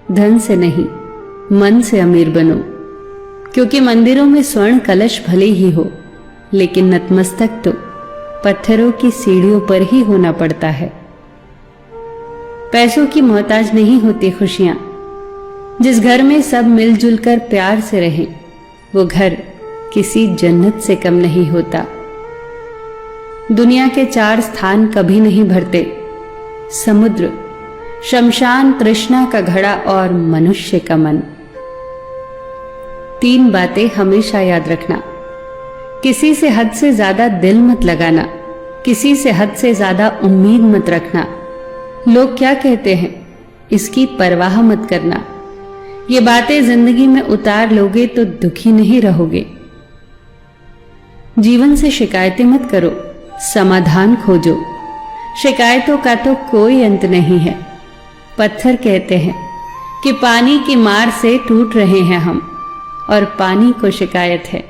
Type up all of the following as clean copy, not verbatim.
धन से नहीं, मन से अमीर बनो, क्योंकि मंदिरों में स्वर्ण कलश भले ही हो, लेकिन नतमस्तक तो पत्थरों की सीढ़ियों पर ही होना पड़ता है। पैसों की मोहताज नहीं होती खुशियां। जिस घर में सब मिलजुल कर प्यार से रहे, वो घर किसी जन्नत से कम नहीं होता। दुनिया के 4 स्थान कभी नहीं भरते: समुद्र, शमशान, तृष्णा का घड़ा और मनुष्य का मन। 3 बातें हमेशा याद रखना: किसी से हद से ज्यादा दिल मत लगाना, किसी से हद से ज्यादा उम्मीद मत रखना, लोग क्या कहते हैं इसकी परवाह मत करना। ये बातें जिंदगी में उतार लोगे तो दुखी नहीं रहोगे। जीवन से शिकायतें मत करो, समाधान खोजो। शिकायतों का तो कोई अंत नहीं है। पत्थर कहते हैं कि पानी की मार से टूट रहे हैं हम, और पानी को शिकायत है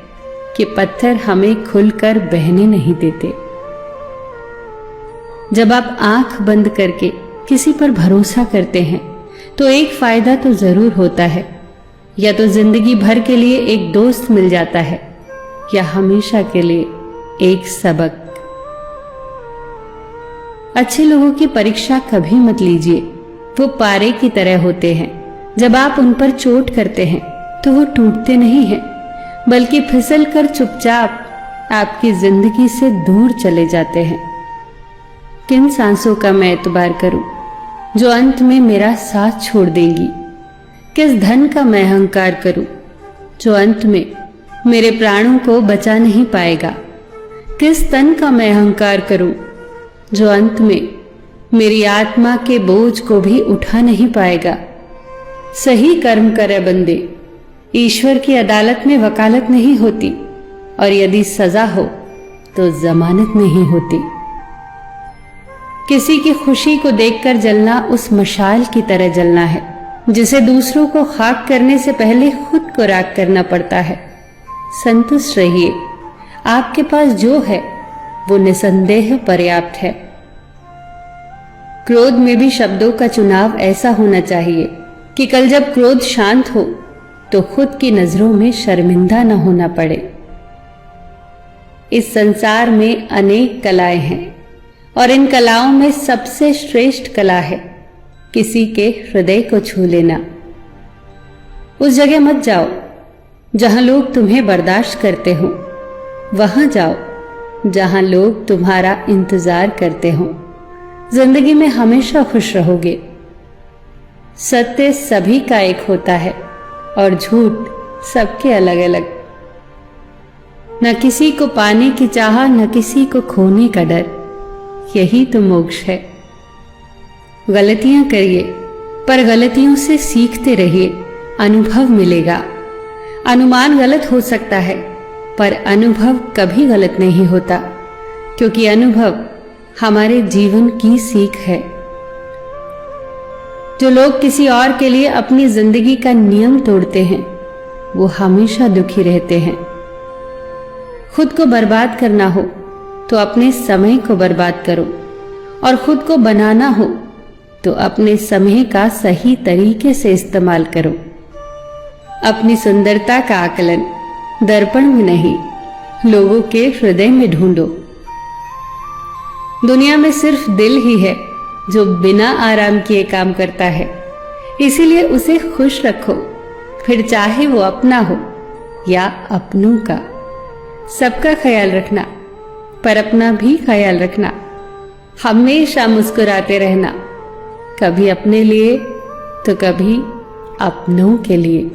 कि पत्थर हमें खुलकर बहने नहीं देते। जब आप आंख बंद करके किसी पर भरोसा करते हैं तो एक फायदा तो जरूर होता है, या तो जिंदगी भर के लिए एक दोस्त मिल जाता है, या हमेशा के लिए एक सबक। अच्छे लोगों की परीक्षा कभी मत लीजिए, वो पारे की तरह होते हैं। जब आप उन पर चोट करते हैं तो वो टूटते नहीं हैं, बल्कि फिसल कर चुपचाप आपकी जिंदगी से दूर चले जाते हैं। किन सांसों का मैं एतबार करूं जो अंत में मेरा साथ छोड़ देंगी? किस धन का मैं अहंकार करूं जो अंत में मेरे प्राणों को बचा नहीं पाएगा? किस तन का मैं अहंकार करूं जो अंत में मेरी आत्मा के बोझ को भी उठा नहीं पाएगा? सही कर्म करे बंदे, ईश्वर की अदालत में वकालत नहीं होती, और यदि सजा हो तो जमानत नहीं होती। किसी की खुशी को देखकर जलना उस मशाल की तरह जलना है जिसे दूसरों को खाक करने से पहले खुद को राख करना पड़ता है। संतुष्ट रहिए, आपके पास जो है वो निसंदेह पर्याप्त है। क्रोध में भी शब्दों का चुनाव ऐसा होना चाहिए कि कल जब क्रोध शांत हो तो खुद की नजरों में शर्मिंदा न होना पड़े। इस संसार में अनेक कलाएं हैं, और इन कलाओं में सबसे श्रेष्ठ कला है किसी के हृदय को छू लेना। उस जगह मत जाओ जहां लोग तुम्हें बर्दाश्त करते हो, वहां जाओ जहां लोग तुम्हारा इंतजार करते हो। जिंदगी में हमेशा खुश रहोगे। सत्य सभी का एक होता है और झूठ सबके अलग अलग। न किसी को पाने की चाह, न किसी को खोने का डर, यही तो मोक्ष है। गलतियां करिए पर गलतियों से सीखते रहिए, अनुभव मिलेगा। अनुमान गलत हो सकता है पर अनुभव कभी गलत नहीं होता, क्योंकि अनुभव हमारे जीवन की सीख है। जो लोग किसी और के लिए अपनी जिंदगी का नियम तोड़ते हैं वो हमेशा दुखी रहते हैं। खुद को बर्बाद करना हो तो अपने समय को बर्बाद करो, और खुद को बनाना हो तो अपने समय का सही तरीके से इस्तेमाल करो। अपनी सुंदरता का आकलन दर्पण में नहीं, लोगों के हृदय में ढूंढो। दुनिया में सिर्फ दिल ही है जो बिना आराम किए काम करता है, इसीलिए उसे खुश रखो, फिर चाहे वो अपना हो या अपनों का। सबका ख्याल रखना पर अपना भी ख्याल रखना। हमेशा मुस्कुराते रहना, कभी अपने लिए तो कभी अपनों के लिए।